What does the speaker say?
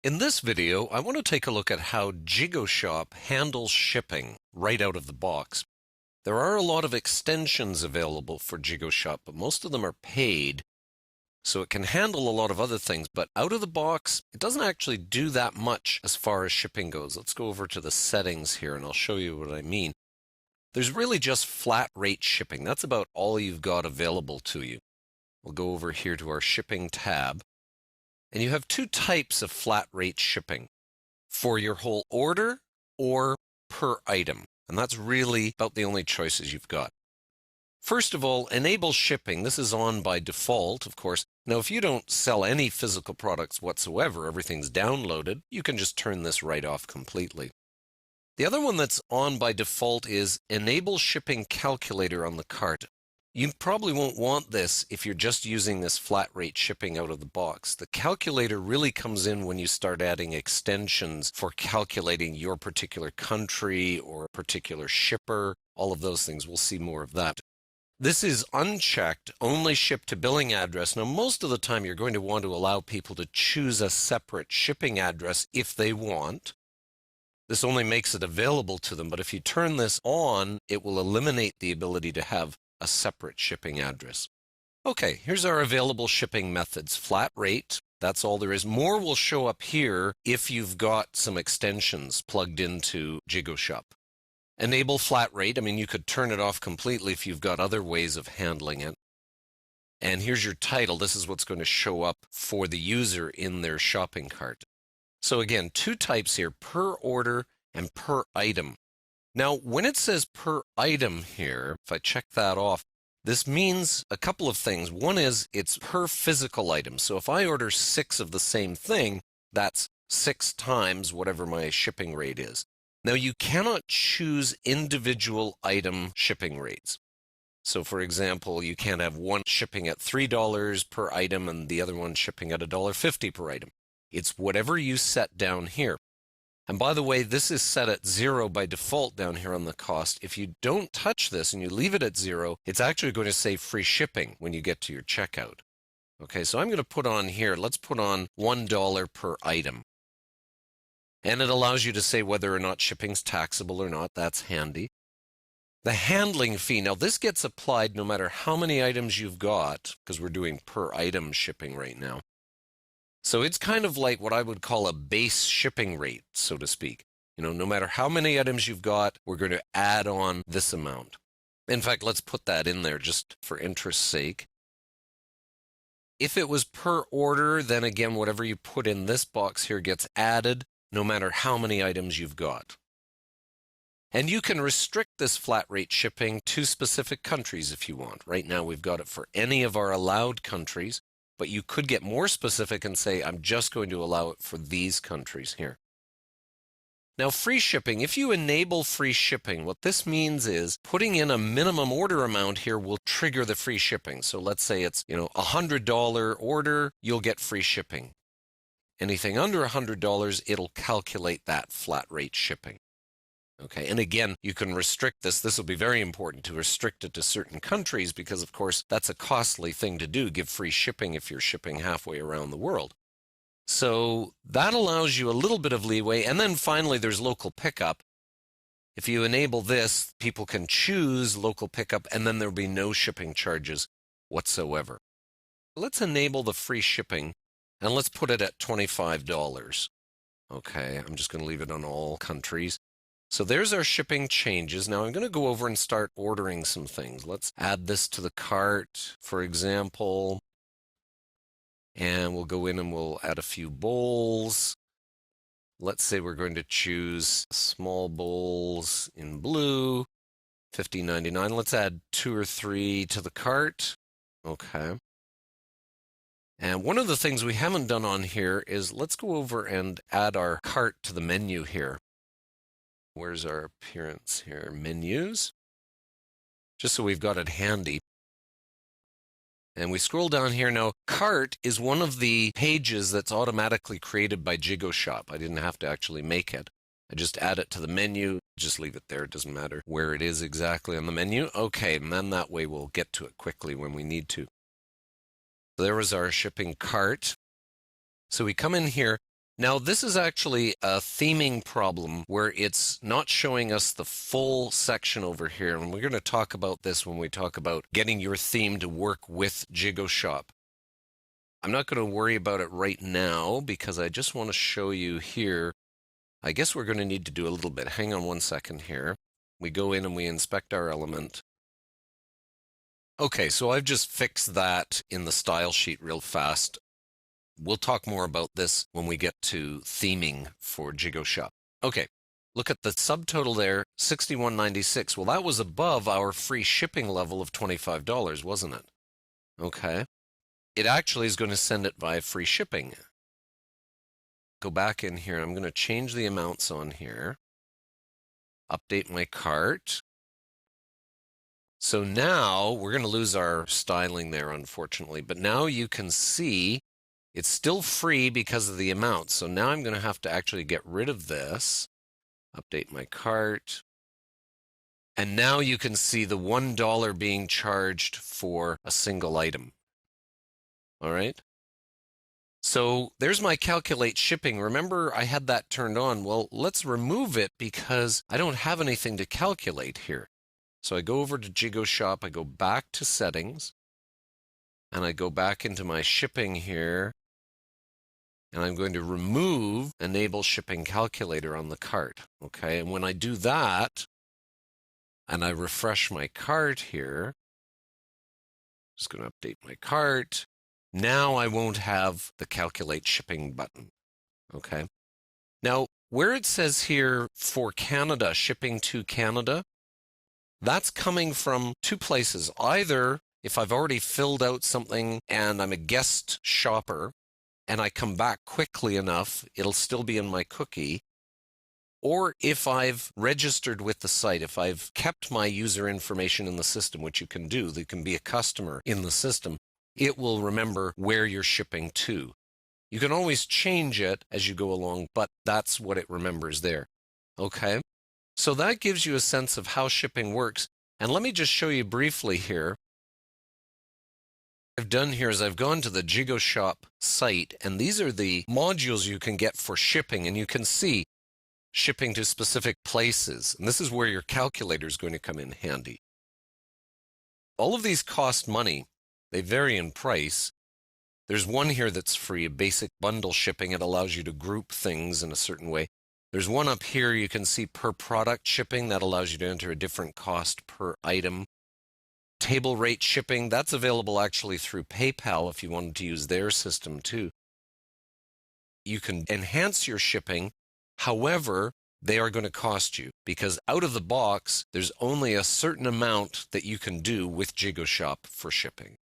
In this video, I want to take a look at how JigoShop handles shipping right out of the box. There are a lot of extensions available for JigoShop, but most of them are paid, so it can handle a lot of other things, but out of the box, it doesn't actually do that much as far as shipping goes. Let's go over to the settings here, and I'll show you what I mean. There's really just flat rate shipping. That's about all you've got available to you. We'll go over here to our shipping tab. And you have two types of flat rate shipping, for your whole order or per item. And that's really about the only choices you've got. First of all, enable shipping. This is on by default, of course. Now, if you don't sell any physical products whatsoever, everything's downloaded, you can just turn this right off completely. The other one that's on by default is enable shipping calculator on the cart. You probably won't want this if you're just using this flat rate shipping out of the box. The calculator really comes in when you start adding extensions for calculating your particular country or particular shipper, all of those things. We'll see more of that. This is unchecked, only ship to billing address. Now, most of the time you're going to want to allow people to choose a separate shipping address if they want. This only makes it available to them, but if you turn this on, it will eliminate the ability to have a separate shipping address. Okay, here's our available shipping methods. Flat rate, that's all there is. More will show up here if you've got some extensions plugged into JigoShop. Enable flat rate, I mean, you could turn it off completely if you've got other ways of handling it. And here's your title. This is what's going to show up for the user in their shopping cart. So again, two types here, per order and per item. Now, when it says per item here, if I check that off, this means a couple of things. One is it's per physical item. So if I order 6 of the same thing, that's 6 times whatever my shipping rate is. Now, you cannot choose individual item shipping rates. So for example, you can't have one shipping at $3 per item and the other one shipping at $1.50 per item. It's whatever you set down here. And by the way, this is set at 0 by default down here on the cost. If you don't touch this and you leave it at 0, it's actually going to say free shipping when you get to your checkout. Okay, so I'm going to put on here, let's put on $1 per item. And it allows you to say whether or not shipping's taxable or not. That's handy. The handling fee, now this gets applied no matter how many items you've got, because we're doing per item shipping right now. So it's kind of like what I would call a base shipping rate, so to speak. You know, no matter how many items you've got, we're going to add on this amount. In fact, let's put that in there just for interest's sake. If it was per order, then again, whatever you put in this box here gets added, no matter how many items you've got. And you can restrict this flat rate shipping to specific countries if you want. Right now, we've got it for any of our allowed countries. But you could get more specific and say, I'm just going to allow it for these countries here. Now, free shipping, if you enable free shipping, what this means is putting in a minimum order amount here will trigger the free shipping. So let's say it's, $100 order, you'll get free shipping. Anything under $100, it'll calculate that flat rate shipping. Okay, and again, you can restrict this. This will be very important to restrict it to certain countries because, of course, that's a costly thing to do, give free shipping if you're shipping halfway around the world. So that allows you a little bit of leeway. And then finally, there's local pickup. If you enable this, people can choose local pickup, and then there'll be no shipping charges whatsoever. Let's enable the free shipping, and let's put it at $25. Okay, I'm just going to leave it on all countries. So there's our shipping changes. Now I'm going to go over and start ordering some things. Let's add this to the cart, for example. And we'll go in and we'll add a few bowls. Let's say we're going to choose small bowls in blue, $15.99. Let's add 2 or 3 to the cart. Okay. And one of the things we haven't done on here is let's go over and add our cart to the menu here. Where's our appearance here? Menus. Just so we've got it handy. And we scroll down here now. Cart is one of the pages that's automatically created by JigoShop. I didn't have to actually make it. I just add it to the menu. Just leave it there. It doesn't matter where it is exactly on the menu. Okay, and then that way we'll get to it quickly when we need to. There was our shipping cart. So we come in here. Now, this is actually a theming problem where it's not showing us the full section over here. And we're going to talk about this when we talk about getting your theme to work with JigoShop. I'm not going to worry about it right now because I just want to show you here. I guess we're going to need to do a little bit. Hang on one second here. We go in and we inspect our element. Okay, so I've just fixed that in the style sheet real fast. We'll talk more about this when we get to theming for JigoShop. Okay, look at the subtotal there, $61.96. Well, that was above our free shipping level of $25, wasn't it? Okay. It actually is going to send it via free shipping. Go back in here. I'm going to change the amounts on here. Update my cart. So now we're going to lose our styling there, unfortunately. But now you can see it's still free because of the amount. So now I'm going to have to actually get rid of this. Update my cart. And now you can see the $1 being charged for a single item. All right. So there's my calculate shipping. Remember, I had that turned on. Well, let's remove it because I don't have anything to calculate here. So I go over to JigoShop, I go back to settings, and I go back into my shipping here, and I'm going to remove enable shipping calculator on the cart. Okay, and when I do that, and I refresh my cart here, just going to update my cart. Now I won't have the calculate shipping button. Okay. Now, where it says here for Canada, shipping to Canada, that's coming from two places. Either if I've already filled out something and I'm a guest shopper and I come back quickly enough, it'll still be in my cookie. Or if I've registered with the site, if I've kept my user information in the system, which you can do, there can be a customer in the system, it will remember where you're shipping to. You can always change it as you go along, but that's what it remembers there. Okay, so that gives you a sense of how shipping works. And let me just show you briefly here. What I've done here is I've gone to the JigoShop site, and these are the modules you can get for shipping, and you can see shipping to specific places. And this is where your calculator is going to come in handy. All of these cost money. They vary in price. There's one here that's free, a basic bundle shipping. It allows you to group things in a certain way. There's one up here you can see per product shipping. That allows you to enter a different cost per item. Table rate shipping, that's available actually through PayPal if you wanted to use their system too. You can enhance your shipping. However, they are going to cost you because out of the box, there's only a certain amount that you can do with JigoShop for shipping.